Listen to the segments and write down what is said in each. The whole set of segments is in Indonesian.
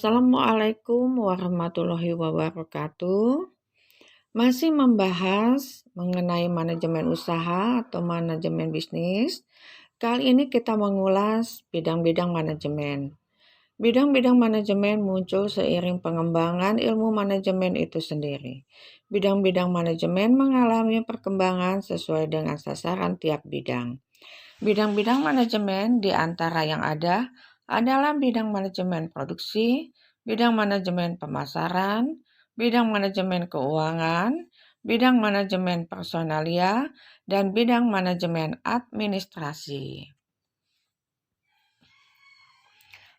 Assalamualaikum warahmatullahi wabarakatuh. Masih membahas mengenai manajemen usaha atau manajemen bisnis. Kali ini kita mengulas bidang-bidang manajemen. Bidang-bidang manajemen muncul seiring pengembangan ilmu manajemen itu sendiri. Bidang-bidang manajemen mengalami perkembangan sesuai dengan sasaran tiap bidang. Bidang-bidang manajemen di antara yang ada adalah bidang manajemen produksi, bidang manajemen pemasaran, bidang manajemen keuangan, bidang manajemen personalia, dan bidang manajemen administrasi.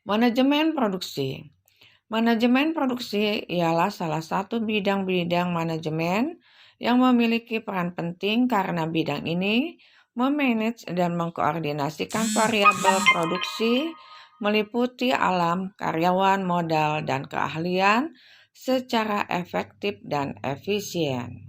Manajemen produksi. Manajemen produksi ialah salah satu bidang-bidang manajemen yang memiliki peran penting karena bidang ini memanage dan mengkoordinasikan variabel produksi meliputi alam, karyawan, modal, dan keahlian secara efektif dan efisien.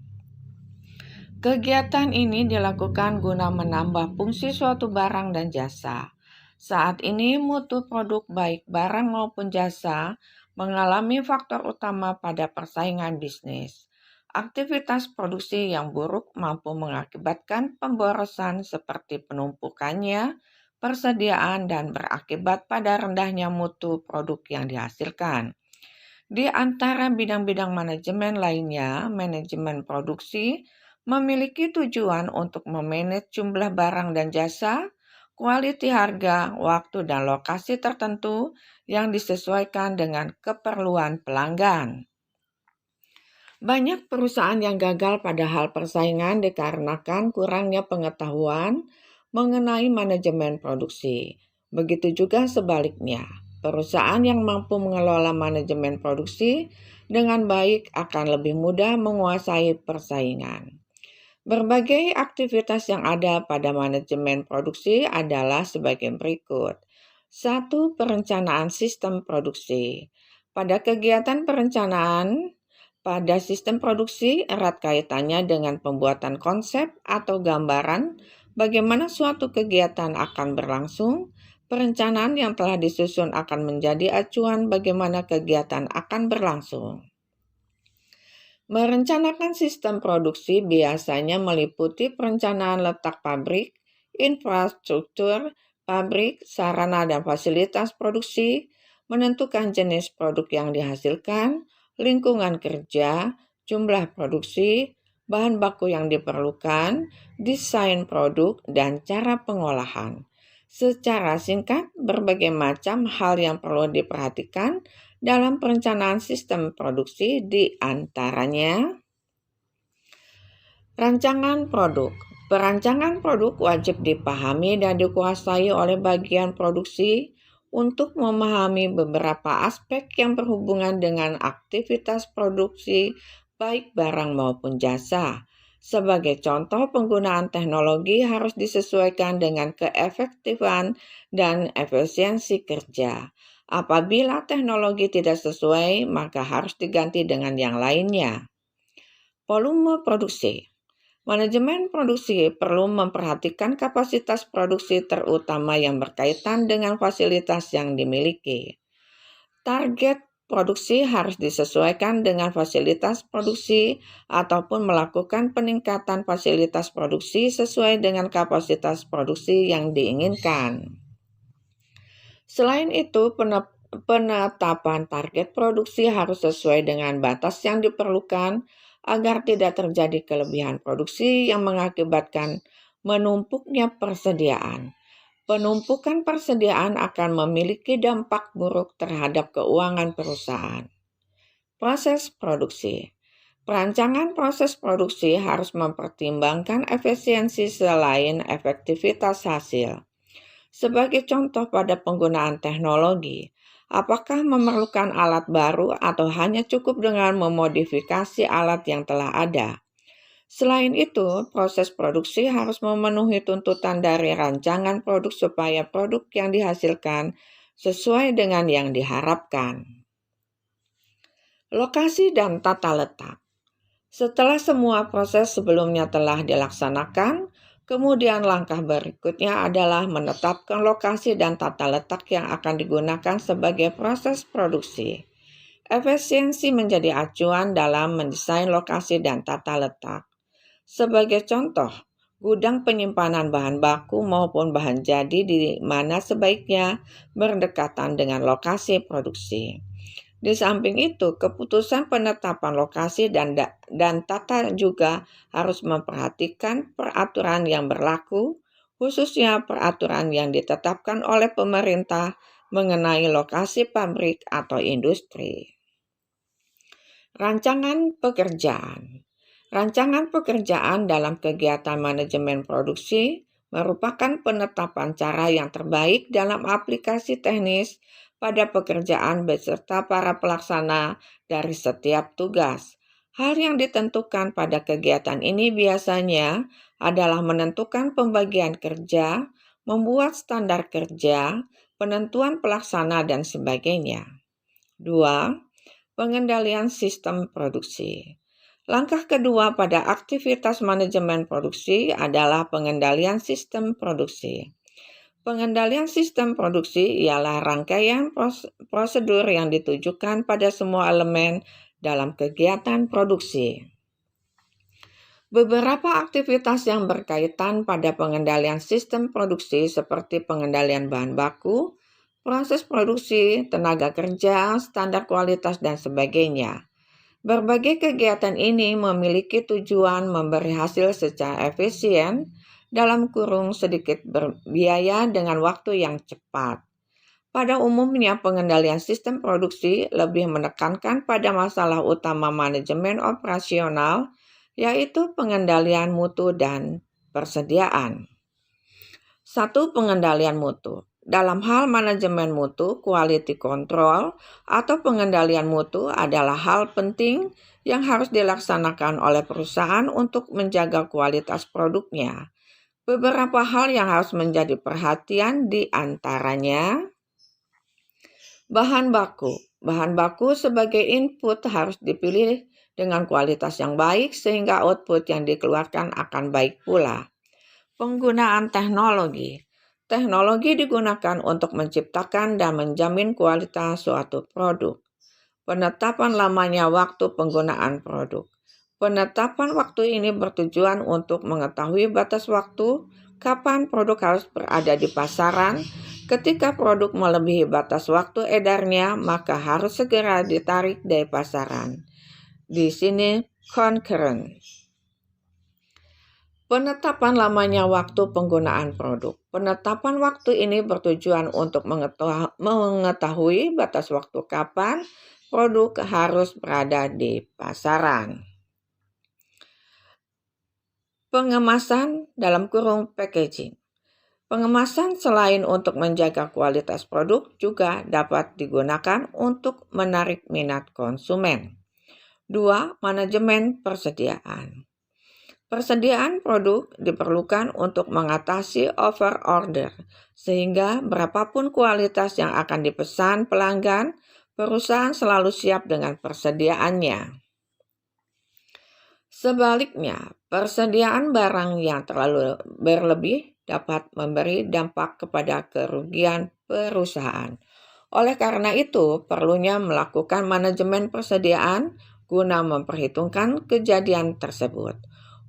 Kegiatan ini dilakukan guna menambah fungsi suatu barang dan jasa. Saat ini mutu produk baik barang maupun jasa mengalami faktor utama pada persaingan bisnis. Aktivitas produksi yang buruk mampu mengakibatkan pemborosan seperti penumpukannya, persediaan, dan berakibat pada rendahnya mutu produk yang dihasilkan. Di antara bidang-bidang manajemen lainnya, manajemen produksi memiliki tujuan untuk memanage jumlah barang dan jasa, kualiti harga, waktu, dan lokasi tertentu yang disesuaikan dengan keperluan pelanggan. Banyak perusahaan yang gagal pada hal persaingan dikarenakan kurangnya pengetahuan mengenai manajemen produksi. Begitu juga sebaliknya, perusahaan yang mampu mengelola manajemen produksi dengan baik akan lebih mudah menguasai persaingan. Berbagai aktivitas yang ada pada manajemen produksi adalah sebagai berikut. 1. Perencanaan sistem produksi. Pada kegiatan perencanaan, pada sistem produksi erat kaitannya dengan pembuatan konsep atau gambaran bagaimana suatu kegiatan akan berlangsung. Perencanaan yang telah disusun akan menjadi acuan bagaimana kegiatan akan berlangsung. Merencanakan sistem produksi biasanya meliputi perencanaan letak pabrik, infrastruktur, pabrik, sarana dan fasilitas produksi, menentukan jenis produk yang dihasilkan, lingkungan kerja, jumlah produksi, bahan baku yang diperlukan, desain produk, dan cara pengolahan. Secara singkat, berbagai macam hal yang perlu diperhatikan dalam perencanaan sistem produksi di antaranya rancangan produk. Perancangan produk wajib dipahami dan dikuasai oleh bagian produksi untuk memahami beberapa aspek yang berhubungan dengan aktivitas produksi baik barang maupun jasa. Sebagai contoh, penggunaan teknologi harus disesuaikan dengan keefektifan dan efisiensi kerja. Apabila teknologi tidak sesuai, maka harus diganti dengan yang lainnya. Volume produksi. Manajemen produksi perlu memperhatikan kapasitas produksi terutama yang berkaitan dengan fasilitas yang dimiliki. Target produksi harus disesuaikan dengan fasilitas produksi ataupun melakukan peningkatan fasilitas produksi sesuai dengan kapasitas produksi yang diinginkan. Selain itu, penetapan target produksi harus sesuai dengan batas yang diperlukan agar tidak terjadi kelebihan produksi yang mengakibatkan menumpuknya persediaan. Penumpukan persediaan akan memiliki dampak buruk terhadap keuangan perusahaan. Proses produksi. Perancangan proses produksi harus mempertimbangkan efisiensi selain efektivitas hasil. Sebagai contoh pada penggunaan teknologi, apakah memerlukan alat baru atau hanya cukup dengan memodifikasi alat yang telah ada? Selain itu, proses produksi harus memenuhi tuntutan dari rancangan produk supaya produk yang dihasilkan sesuai dengan yang diharapkan. Lokasi dan tata letak. Setelah semua proses sebelumnya telah dilaksanakan, Kemudian langkah berikutnya adalah menetapkan lokasi dan tata letak yang akan digunakan sebagai proses produksi. Efisiensi menjadi acuan dalam mendesain lokasi dan tata letak. Sebagai contoh, gudang penyimpanan bahan baku maupun bahan jadi di mana sebaiknya berdekatan dengan lokasi produksi. Di samping itu, keputusan penetapan lokasi dan tata juga harus memperhatikan peraturan yang berlaku, khususnya peraturan yang ditetapkan oleh pemerintah mengenai lokasi pabrik atau industri. Rancangan pekerjaan. Rancangan pekerjaan dalam kegiatan manajemen produksi merupakan penetapan cara yang terbaik dalam aplikasi teknis pada pekerjaan beserta para pelaksana dari setiap tugas. Hal yang ditentukan pada kegiatan ini biasanya adalah menentukan pembagian kerja, membuat standar kerja, penentuan pelaksana, dan sebagainya. 2. Pengendalian sistem produksi. Langkah kedua pada aktivitas manajemen produksi adalah pengendalian sistem produksi. Pengendalian sistem produksi ialah rangkaian prosedur yang ditujukan pada semua elemen dalam kegiatan produksi. Beberapa aktivitas yang berkaitan pada pengendalian sistem produksi seperti pengendalian bahan baku, proses produksi, tenaga kerja, standar kualitas, dan sebagainya. Berbagai kegiatan ini memiliki tujuan memberi hasil secara efisien, dalam kurung sedikit berbiaya dengan waktu yang cepat. Pada umumnya, pengendalian sistem produksi lebih menekankan pada masalah utama manajemen operasional, yaitu pengendalian mutu dan persediaan. 1. Pengendalian mutu. Dalam hal manajemen mutu, quality control atau pengendalian mutu adalah hal penting yang harus dilaksanakan oleh perusahaan untuk menjaga kualitas produknya. Beberapa hal yang harus menjadi perhatian di antaranya bahan baku. Bahan baku sebagai input harus dipilih dengan kualitas yang baik sehingga output yang dikeluarkan akan baik pula. Penggunaan teknologi. Teknologi digunakan untuk menciptakan dan menjamin kualitas suatu produk. Penetapan lamanya waktu penggunaan produk. Penetapan waktu ini bertujuan untuk mengetahui batas waktu kapan produk harus berada di pasaran. Ketika produk melebihi batas waktu edarnya, maka harus segera ditarik dari pasaran. Di sini concurrent. Penetapan lamanya waktu penggunaan produk. Penetapan waktu ini bertujuan untuk mengetahui batas waktu kapan produk harus berada di pasaran. Pengemasan dalam kurung packaging. Pengemasan selain untuk menjaga kualitas produk juga dapat digunakan untuk menarik minat konsumen. 2. Manajemen persediaan. Persediaan produk diperlukan untuk mengatasi overorder, sehingga berapapun kualitas yang akan dipesan pelanggan, perusahaan selalu siap dengan persediaannya. Sebaliknya, persediaan barang yang terlalu berlebih dapat memberi dampak kepada kerugian perusahaan. Oleh karena itu, perlunya melakukan manajemen persediaan guna memperhitungkan kejadian tersebut.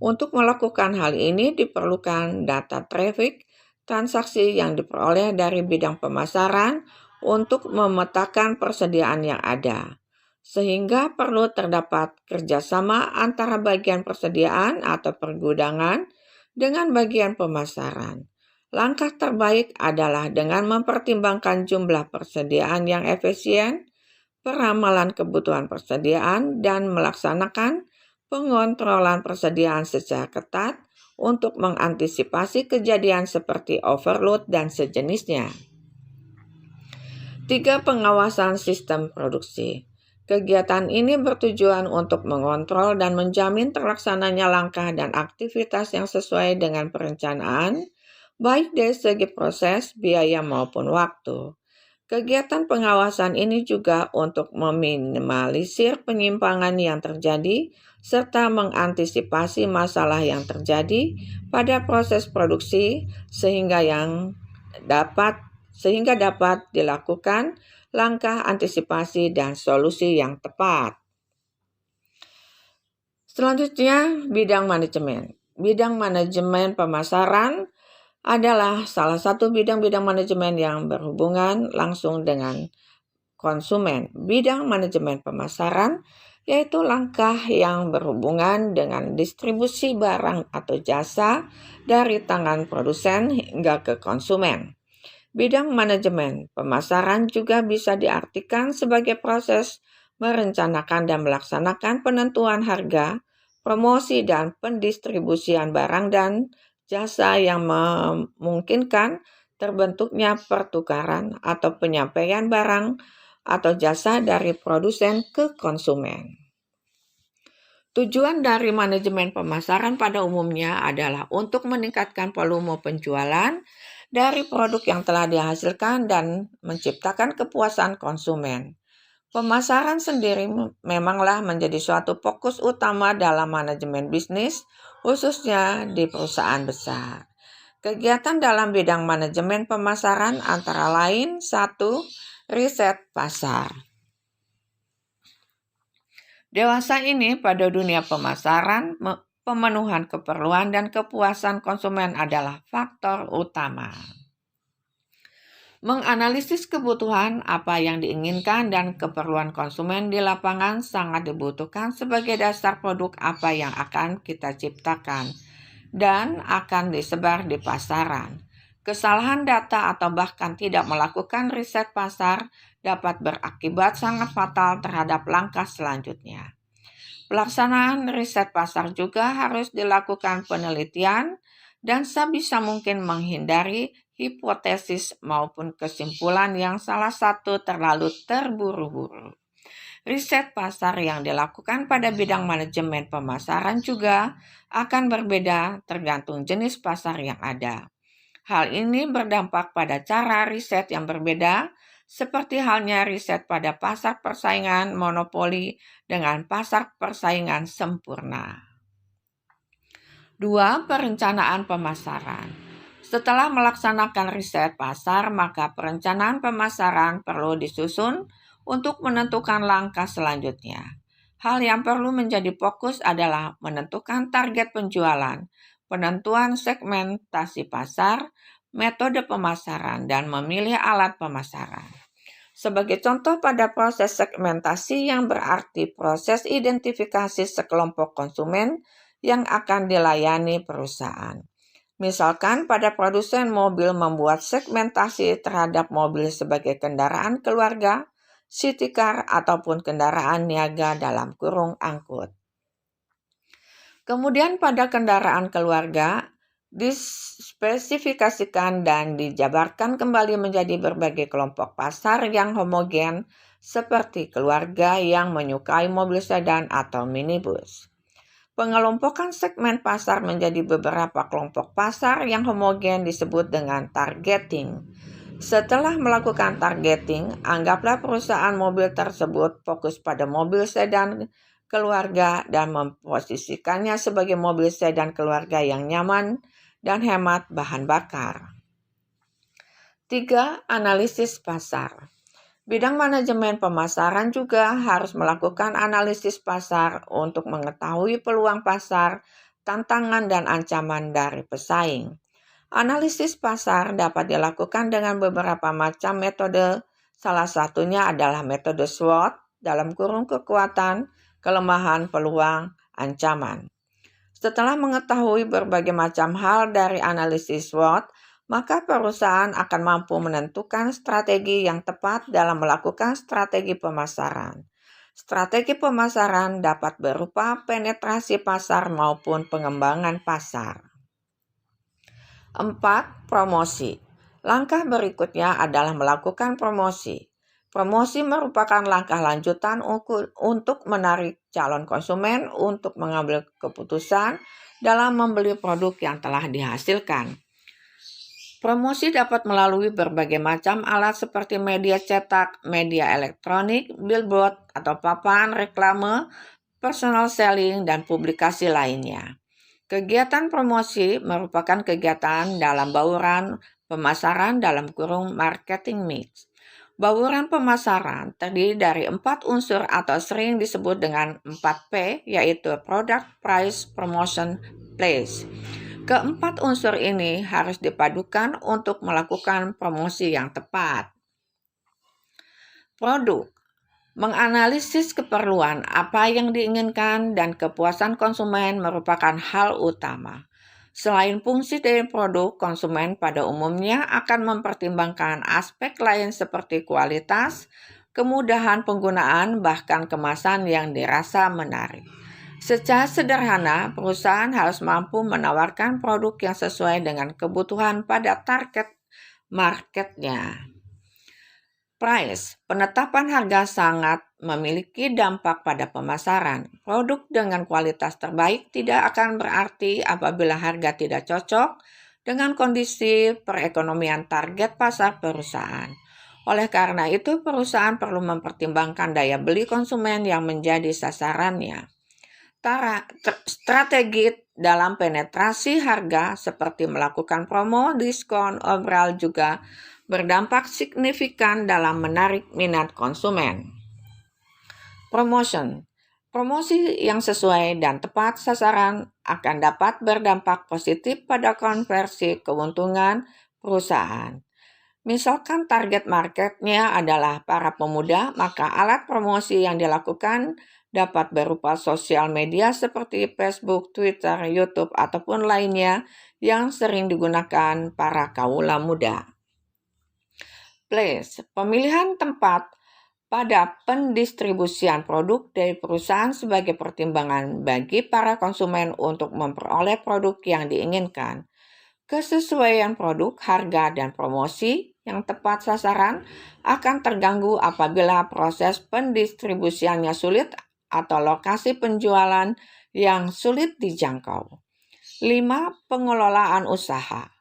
Untuk melakukan hal ini diperlukan data traffic, transaksi yang diperoleh dari bidang pemasaran untuk memetakan persediaan yang ada. Sehingga perlu terdapat kerjasama antara bagian persediaan atau pergudangan dengan bagian pemasaran. Langkah terbaik adalah dengan mempertimbangkan jumlah persediaan yang efisien, peramalan kebutuhan persediaan, dan melaksanakan pengontrolan persediaan secara ketat untuk mengantisipasi kejadian seperti overload dan sejenisnya. 3. Pengawasan sistem produksi. Kegiatan ini bertujuan untuk mengontrol dan menjamin terlaksananya langkah dan aktivitas yang sesuai dengan perencanaan, baik dari segi proses, biaya maupun waktu. Kegiatan pengawasan ini juga untuk meminimalisir penyimpangan yang terjadi serta mengantisipasi masalah yang terjadi pada proses produksi sehingga dapat dilakukan langkah antisipasi dan solusi yang tepat. Selanjutnya, bidang manajemen. Bidang manajemen pemasaran adalah salah satu bidang-bidang manajemen yang berhubungan langsung dengan konsumen. Bidang manajemen pemasaran yaitu langkah yang berhubungan dengan distribusi barang atau jasa dari tangan produsen hingga ke konsumen. Bidang manajemen pemasaran juga bisa diartikan sebagai proses merencanakan dan melaksanakan penentuan harga, promosi dan pendistribusian barang dan jasa yang memungkinkan terbentuknya pertukaran atau penyampaian barang atau jasa dari produsen ke konsumen. Tujuan dari manajemen pemasaran pada umumnya adalah untuk meningkatkan volume penjualan dari produk yang telah dihasilkan dan menciptakan kepuasan konsumen. Pemasaran sendiri memanglah menjadi suatu fokus utama dalam manajemen bisnis, khususnya di perusahaan besar. Kegiatan dalam bidang manajemen pemasaran antara lain 1. Riset pasar. Dewasa ini pada dunia pemasaran, pemenuhan keperluan dan kepuasan konsumen adalah faktor utama. Menganalisis kebutuhan apa yang diinginkan dan keperluan konsumen di lapangan sangat dibutuhkan sebagai dasar produk apa yang akan kita ciptakan dan akan disebar di pasaran. Kesalahan data atau bahkan tidak melakukan riset pasar dapat berakibat sangat fatal terhadap langkah selanjutnya. Pelaksanaan riset pasar juga harus dilakukan penelitian dan sebisa mungkin menghindari hipotesis maupun kesimpulan yang salah satu terlalu terburu-buru. Riset pasar yang dilakukan pada bidang manajemen pemasaran juga akan berbeda tergantung jenis pasar yang ada. Hal ini berdampak pada cara riset yang berbeda, seperti halnya riset pada pasar persaingan monopoli dengan pasar persaingan sempurna. 2. Perencanaan pemasaran. Setelah melaksanakan riset pasar, maka perencanaan pemasaran perlu disusun untuk menentukan langkah selanjutnya. Hal yang perlu menjadi fokus adalah menentukan target penjualan, penentuan segmentasi pasar, metode pemasaran, dan memilih alat pemasaran. Sebagai contoh pada proses segmentasi yang berarti proses identifikasi sekelompok konsumen yang akan dilayani perusahaan. Misalkan pada produsen mobil membuat segmentasi terhadap mobil sebagai kendaraan keluarga, city car, ataupun kendaraan niaga dalam kurung angkut. Kemudian pada kendaraan keluarga, dispesifikasikan dan dijabarkan kembali menjadi berbagai kelompok pasar yang homogen seperti keluarga yang menyukai mobil sedan atau minibus. Pengelompokan segmen pasar menjadi beberapa kelompok pasar yang homogen disebut dengan targeting. Setelah melakukan targeting, anggaplah perusahaan mobil tersebut fokus pada mobil sedan keluarga dan memposisikannya sebagai mobil sedan keluarga yang nyaman dan hemat bahan bakar. 3. Analisis pasar. Bidang manajemen pemasaran juga harus melakukan analisis pasar untuk mengetahui peluang pasar, tantangan dan ancaman dari pesaing. Analisis pasar dapat dilakukan dengan beberapa macam metode. Salah satunya adalah metode SWOT dalam kurung kekuatan, kelemahan, peluang, ancaman. Setelah mengetahui berbagai macam hal dari analisis SWOT, maka perusahaan akan mampu menentukan strategi yang tepat dalam melakukan strategi pemasaran. Strategi pemasaran dapat berupa penetrasi pasar maupun pengembangan pasar. 4. Promosi. Langkah berikutnya adalah melakukan promosi. Promosi merupakan langkah lanjutan untuk menarik calon konsumen untuk mengambil keputusan dalam membeli produk yang telah dihasilkan. Promosi dapat melalui berbagai macam alat seperti media cetak, media elektronik, billboard atau papan reklame, personal selling, dan publikasi lainnya. Kegiatan promosi merupakan kegiatan dalam bauran pemasaran dalam kurung marketing mix. Bauran pemasaran terdiri dari 4 unsur atau sering disebut dengan 4P, yaitu Product, Price, Promotion, Place. Keempat unsur ini harus dipadukan untuk melakukan promosi yang tepat. Produk menganalisis keperluan apa yang diinginkan dan kepuasan konsumen merupakan hal utama. Selain fungsi dari produk, konsumen pada umumnya akan mempertimbangkan aspek lain seperti kualitas, kemudahan penggunaan, bahkan kemasan yang dirasa menarik. Secara sederhana, perusahaan harus mampu menawarkan produk yang sesuai dengan kebutuhan pada target marketnya. Price, penetapan harga sangat memiliki dampak pada pemasaran. Produk dengan kualitas terbaik tidak akan berarti apabila harga tidak cocok dengan kondisi perekonomian target pasar perusahaan. Oleh karena itu, perusahaan perlu mempertimbangkan daya beli konsumen yang menjadi sasarannya. Strategi dalam penetrasi harga seperti melakukan promo, diskon, obral juga berdampak signifikan dalam menarik minat konsumen. Promosi yang sesuai dan tepat sasaran akan dapat berdampak positif pada konversi keuntungan perusahaan. Misalkan target marketnya adalah para pemuda, maka alat promosi yang dilakukan dapat berupa sosial media seperti Facebook, Twitter, YouTube, ataupun lainnya yang sering digunakan para kaula muda. Place, pemilihan tempat pada pendistribusian produk dari perusahaan sebagai pertimbangan bagi para konsumen untuk memperoleh produk yang diinginkan. Kesesuaian produk, harga, dan promosi yang tepat sasaran akan terganggu apabila proses pendistribusiannya sulit atau lokasi penjualan yang sulit dijangkau. 5. Pengelolaan usaha.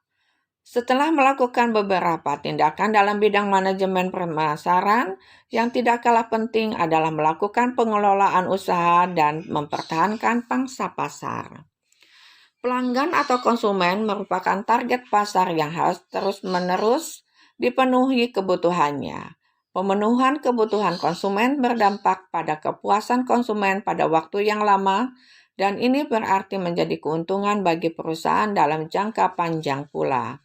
Setelah melakukan beberapa tindakan dalam bidang manajemen pemasaran, yang tidak kalah penting adalah melakukan pengelolaan usaha dan mempertahankan pangsa pasar. Pelanggan atau konsumen merupakan target pasar yang harus terus-menerus dipenuhi kebutuhannya. Pemenuhan kebutuhan konsumen berdampak pada kepuasan konsumen pada waktu yang lama, dan ini berarti menjadi keuntungan bagi perusahaan dalam jangka panjang pula.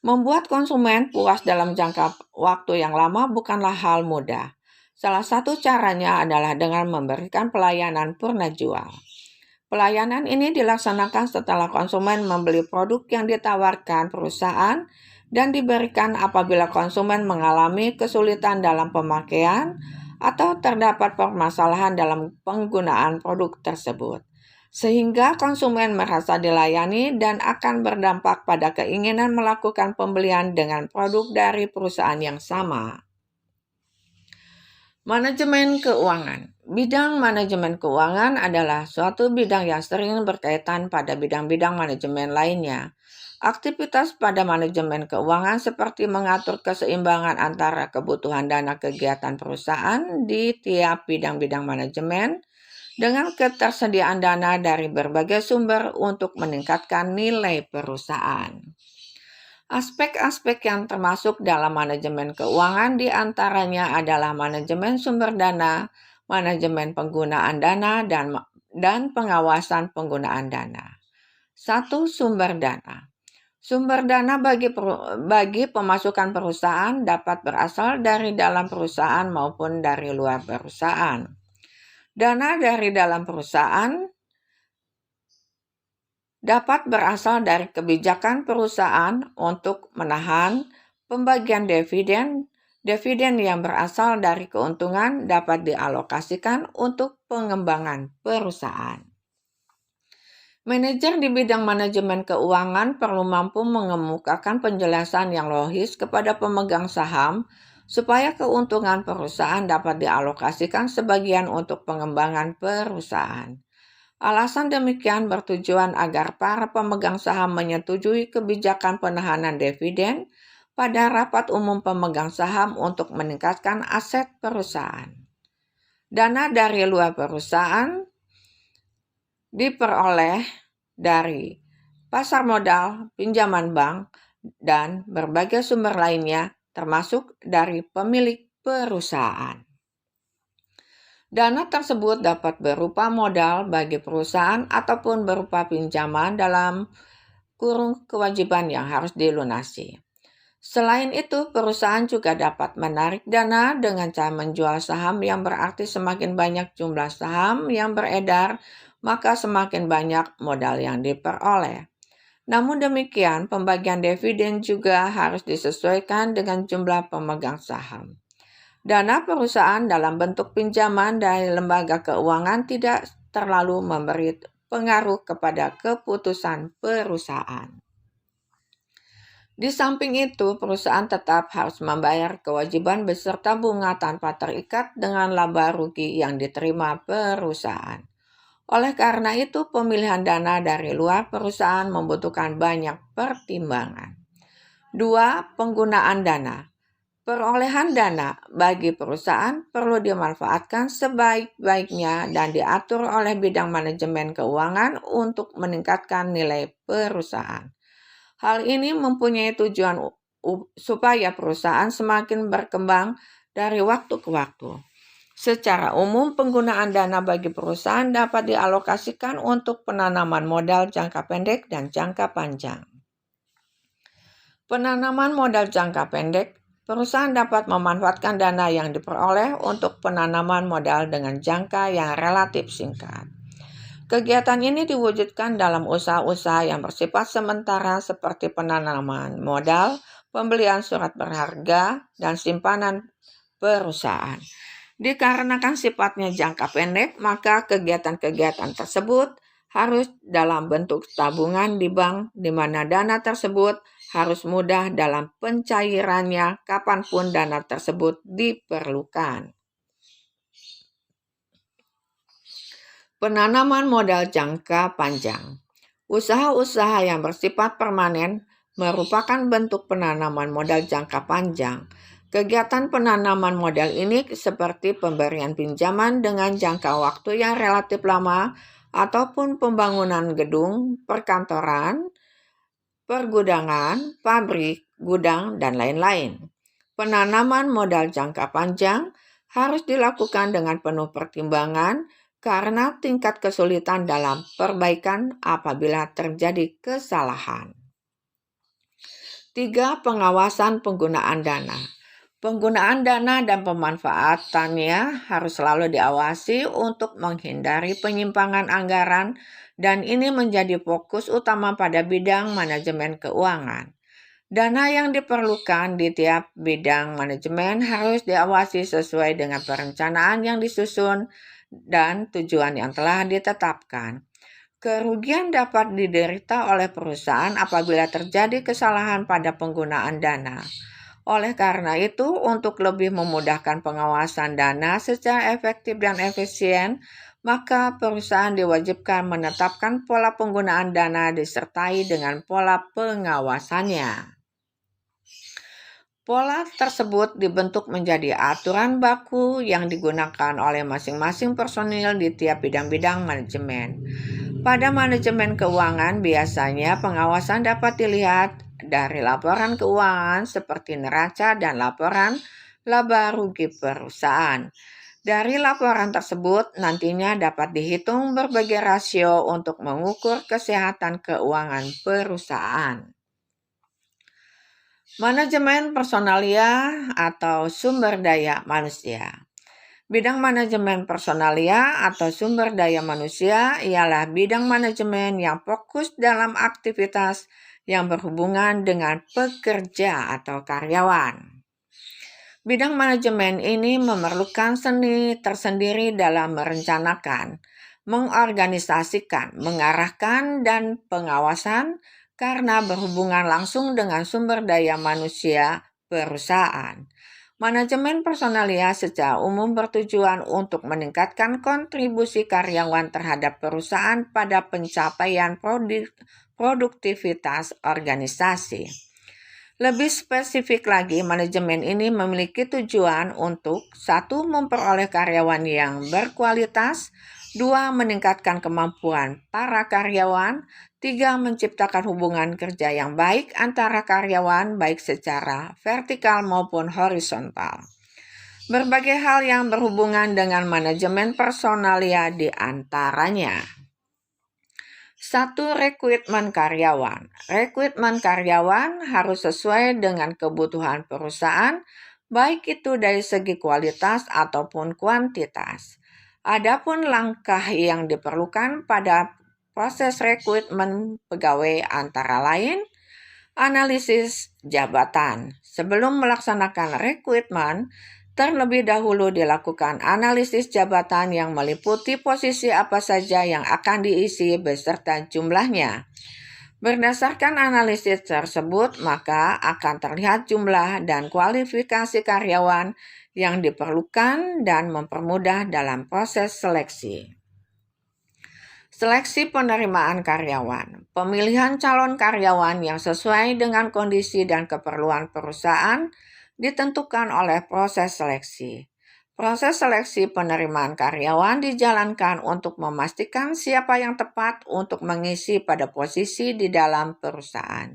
Membuat konsumen puas dalam jangka waktu yang lama bukanlah hal mudah. Salah satu caranya adalah dengan memberikan pelayanan purna jual. Pelayanan ini dilaksanakan setelah konsumen membeli produk yang ditawarkan perusahaan dan diberikan apabila konsumen mengalami kesulitan dalam pemakaian atau terdapat permasalahan dalam penggunaan produk tersebut. Sehingga konsumen merasa dilayani dan akan berdampak pada keinginan melakukan pembelian dengan produk dari perusahaan yang sama. Manajemen keuangan. Bidang manajemen keuangan adalah suatu bidang yang sering berkaitan pada bidang-bidang manajemen lainnya. Aktivitas pada manajemen keuangan seperti mengatur keseimbangan antara kebutuhan dana kegiatan perusahaan di tiap bidang-bidang manajemen dengan ketersediaan dana dari berbagai sumber untuk meningkatkan nilai perusahaan. Aspek-aspek yang termasuk dalam manajemen keuangan diantaranya adalah manajemen sumber dana, manajemen penggunaan dana, dan pengawasan penggunaan dana. 1. Sumber dana. Sumber dana bagi pemasukan perusahaan dapat berasal dari dalam perusahaan maupun dari luar perusahaan. Dana dari dalam perusahaan dapat berasal dari kebijakan perusahaan untuk menahan pembagian dividen. Dividen yang berasal dari keuntungan dapat dialokasikan untuk pengembangan perusahaan. Manajer di bidang manajemen keuangan perlu mampu mengemukakan penjelasan yang logis kepada pemegang saham supaya keuntungan perusahaan dapat dialokasikan sebagian untuk pengembangan perusahaan. Alasan demikian bertujuan agar para pemegang saham menyetujui kebijakan penahanan dividen pada rapat umum pemegang saham untuk meningkatkan aset perusahaan. Dana dari luar perusahaan diperoleh dari pasar modal, pinjaman bank, dan berbagai sumber lainnya, termasuk dari pemilik perusahaan. Dana tersebut dapat berupa modal bagi perusahaan ataupun berupa pinjaman dalam kurung kewajiban yang harus dilunasi. Selain itu, perusahaan juga dapat menarik dana dengan cara menjual saham, yang berarti semakin banyak jumlah saham yang beredar, maka semakin banyak modal yang diperoleh. Namun demikian, pembagian dividen juga harus disesuaikan dengan jumlah pemegang saham. Dana perusahaan dalam bentuk pinjaman dari lembaga keuangan tidak terlalu memberi pengaruh kepada keputusan perusahaan. Di samping itu, perusahaan tetap harus membayar kewajiban beserta bunga tanpa terikat dengan laba rugi yang diterima perusahaan. Oleh karena itu, pemilihan dana dari luar perusahaan membutuhkan banyak pertimbangan. 2. Penggunaan dana. Perolehan dana bagi perusahaan perlu dimanfaatkan sebaik-baiknya dan diatur oleh bidang manajemen keuangan untuk meningkatkan nilai perusahaan. Hal ini mempunyai tujuan supaya perusahaan semakin berkembang dari waktu ke waktu. Secara umum, penggunaan dana bagi perusahaan dapat dialokasikan untuk penanaman modal jangka pendek dan jangka panjang. Penanaman modal jangka pendek. Perusahaan dapat memanfaatkan dana yang diperoleh untuk penanaman modal dengan jangka yang relatif singkat. Kegiatan ini diwujudkan dalam usaha-usaha yang bersifat sementara seperti penanaman modal, pembelian surat berharga, dan simpanan perusahaan. Dikarenakan sifatnya jangka pendek, maka kegiatan-kegiatan tersebut harus dalam bentuk tabungan di bank, di mana dana tersebut harus mudah dalam pencairannya kapanpun dana tersebut diperlukan. Penanaman modal jangka panjang. Usaha-usaha yang bersifat permanen merupakan bentuk penanaman modal jangka panjang. Kegiatan penanaman modal ini seperti pemberian pinjaman dengan jangka waktu yang relatif lama ataupun pembangunan gedung, perkantoran, pergudangan, pabrik, gudang, dan lain-lain. Penanaman modal jangka panjang harus dilakukan dengan penuh pertimbangan karena tingkat kesulitan dalam perbaikan apabila terjadi kesalahan. 3. Pengawasan penggunaan dana. Penggunaan dana dan pemanfaatannya harus selalu diawasi untuk menghindari penyimpangan anggaran, dan ini menjadi fokus utama pada bidang manajemen keuangan. Dana yang diperlukan di tiap bidang manajemen harus diawasi sesuai dengan perencanaan yang disusun dan tujuan yang telah ditetapkan. Kerugian dapat diderita oleh perusahaan apabila terjadi kesalahan pada penggunaan dana. Oleh karena itu, untuk lebih memudahkan pengawasan dana secara efektif dan efisien, maka perusahaan diwajibkan menetapkan pola penggunaan dana disertai dengan pola pengawasannya. Pola tersebut dibentuk menjadi aturan baku yang digunakan oleh masing-masing personil di tiap bidang-bidang manajemen. Pada manajemen keuangan, biasanya pengawasan dapat dilihat dari laporan keuangan seperti neraca dan laporan laba rugi perusahaan. Dari laporan tersebut nantinya dapat dihitung berbagai rasio untuk mengukur kesehatan keuangan perusahaan. Manajemen personalia atau sumber daya manusia. Bidang manajemen personalia atau sumber daya manusia ialah bidang manajemen yang fokus dalam aktivitas yang berhubungan dengan pekerja atau karyawan. Bidang manajemen ini memerlukan seni tersendiri dalam merencanakan, mengorganisasikan, mengarahkan, dan pengawasan karena berhubungan langsung dengan sumber daya manusia perusahaan. Manajemen personalia secara umum bertujuan untuk meningkatkan kontribusi karyawan terhadap perusahaan pada pencapaian produktivitas organisasi. Lebih spesifik lagi, manajemen ini memiliki tujuan untuk 1. Memperoleh karyawan yang berkualitas, 2. Meningkatkan kemampuan para karyawan, 3. Menciptakan hubungan kerja yang baik antara karyawan baik secara vertikal maupun horizontal. Berbagai hal yang berhubungan dengan manajemen personalia di antaranya. 1. Rekrutmen karyawan. Rekrutmen karyawan harus sesuai dengan kebutuhan perusahaan, baik itu dari segi kualitas ataupun kuantitas. Adapun langkah yang diperlukan pada proses rekrutmen pegawai antara lain, analisis jabatan. Sebelum melaksanakan rekrutmen, terlebih dahulu dilakukan analisis jabatan yang meliputi posisi apa saja yang akan diisi beserta jumlahnya. Berdasarkan analisis tersebut, maka akan terlihat jumlah dan kualifikasi karyawan yang diperlukan dan mempermudah dalam proses seleksi. Seleksi penerimaan karyawan. Pemilihan calon karyawan yang sesuai dengan kondisi dan keperluan perusahaan ditentukan oleh proses seleksi. Proses seleksi penerimaan karyawan dijalankan untuk memastikan siapa yang tepat untuk mengisi pada posisi di dalam perusahaan.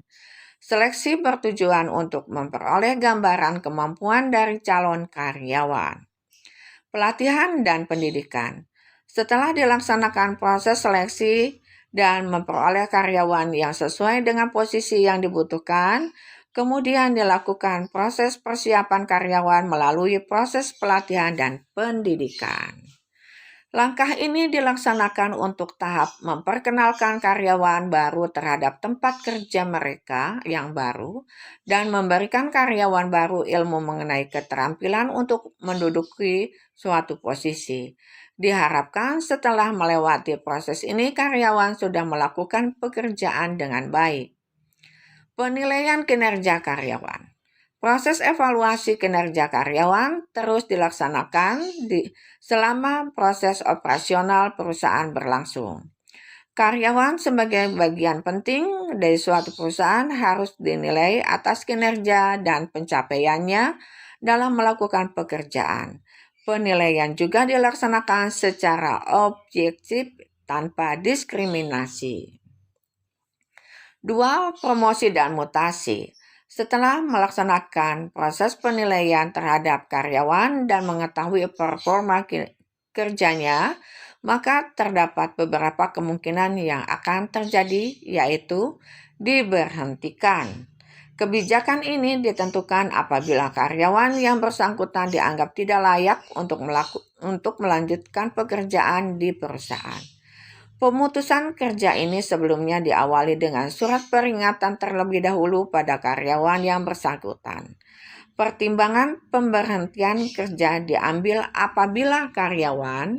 Seleksi bertujuan untuk memperoleh gambaran kemampuan dari calon karyawan. Pelatihan dan pendidikan. Setelah dilaksanakan proses seleksi dan memperoleh karyawan yang sesuai dengan posisi yang dibutuhkan, kemudian dilakukan proses persiapan karyawan melalui proses pelatihan dan pendidikan. Langkah ini dilaksanakan untuk tahap memperkenalkan karyawan baru terhadap tempat kerja mereka yang baru dan memberikan karyawan baru ilmu mengenai keterampilan untuk menduduki suatu posisi. Diharapkan setelah melewati proses ini karyawan sudah melakukan pekerjaan dengan baik. Penilaian kinerja karyawan. Proses evaluasi kinerja karyawan terus dilaksanakan selama proses operasional perusahaan berlangsung. Karyawan sebagai bagian penting dari suatu perusahaan harus dinilai atas kinerja dan pencapaiannya dalam melakukan pekerjaan. Penilaian juga dilaksanakan secara objektif tanpa diskriminasi. 2. Promosi dan mutasi. Setelah melaksanakan proses penilaian terhadap karyawan dan mengetahui performa kerjanya, maka terdapat beberapa kemungkinan yang akan terjadi, yaitu diberhentikan. Kebijakan ini ditentukan apabila karyawan yang bersangkutan dianggap tidak layak untuk melanjutkan pekerjaan di perusahaan. Pemutusan kerja ini sebelumnya diawali dengan surat peringatan terlebih dahulu pada karyawan yang bersangkutan. Pertimbangan pemberhentian kerja diambil apabila karyawan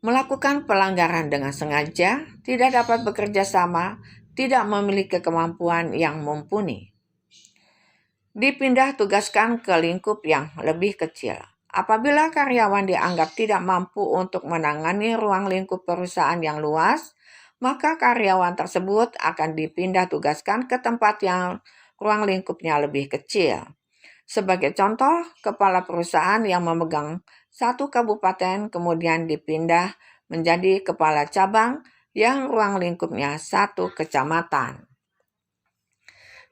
melakukan pelanggaran dengan sengaja, tidak dapat bekerja sama, tidak memiliki kemampuan yang mumpuni. Dipindah tugaskan ke lingkup yang lebih kecil. Apabila karyawan dianggap tidak mampu untuk menangani ruang lingkup perusahaan yang luas, maka karyawan tersebut akan dipindah tugaskan ke tempat yang ruang lingkupnya lebih kecil. Sebagai contoh, kepala perusahaan yang memegang satu kabupaten kemudian dipindah menjadi kepala cabang yang ruang lingkupnya satu kecamatan.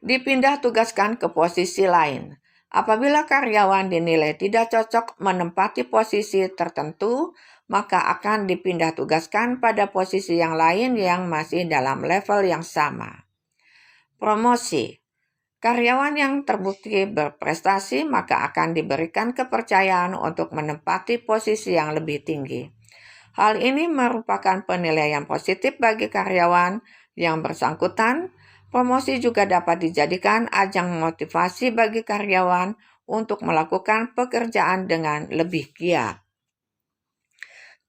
Dipindah tugaskan ke posisi lain. Apabila karyawan dinilai tidak cocok menempati posisi tertentu, maka akan dipindah tugaskan pada posisi yang lain yang masih dalam level yang sama. Promosi. Karyawan yang terbukti berprestasi maka akan diberikan kepercayaan untuk menempati posisi yang lebih tinggi. Hal ini merupakan penilaian positif bagi karyawan yang bersangkutan. Promosi juga dapat dijadikan ajang motivasi bagi karyawan untuk melakukan pekerjaan dengan lebih giat.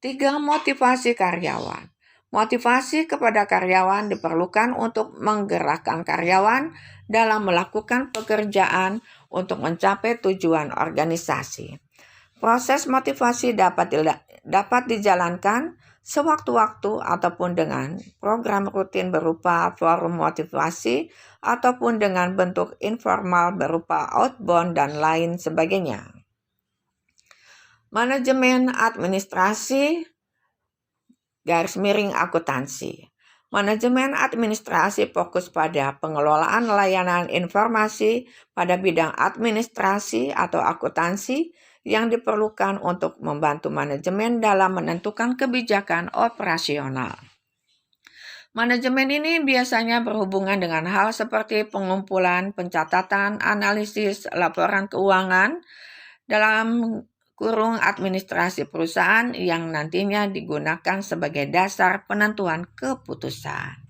3. Motivasi karyawan. Motivasi kepada karyawan diperlukan untuk menggerakkan karyawan dalam melakukan pekerjaan untuk mencapai tujuan organisasi. Proses motivasi dapat dijalankan sewaktu-waktu ataupun dengan program rutin berupa forum motivasi ataupun dengan bentuk informal berupa outbound dan lain sebagainya. Manajemen administrasi _akuntansi. Manajemen administrasi fokus pada pengelolaan layanan informasi pada bidang administrasi atau akuntansi yang diperlukan untuk membantu manajemen dalam menentukan kebijakan operasional. Manajemen ini biasanya berhubungan dengan hal seperti pengumpulan, pencatatan, analisis, laporan keuangan dalam kurung administrasi perusahaan yang nantinya digunakan sebagai dasar penentuan keputusan.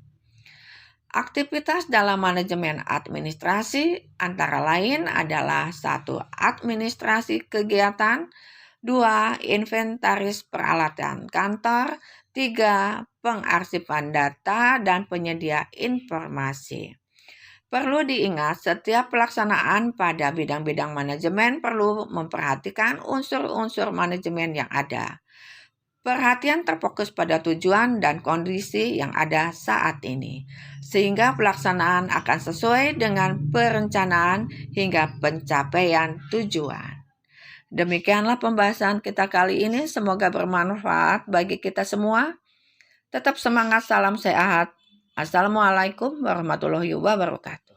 Aktivitas dalam manajemen administrasi antara lain adalah 1. Administrasi kegiatan, 2. Inventaris peralatan kantor, 3. Pengarsipan data dan penyedia informasi. Perlu diingat, setiap pelaksanaan pada bidang-bidang manajemen perlu memperhatikan unsur-unsur manajemen yang ada. Perhatian terfokus pada tujuan dan kondisi yang ada saat ini, sehingga pelaksanaan akan sesuai dengan perencanaan hingga pencapaian tujuan. Demikianlah pembahasan kita kali ini, semoga bermanfaat bagi kita semua. Tetap semangat, salam sehat. Assalamualaikum warahmatullahi wabarakatuh.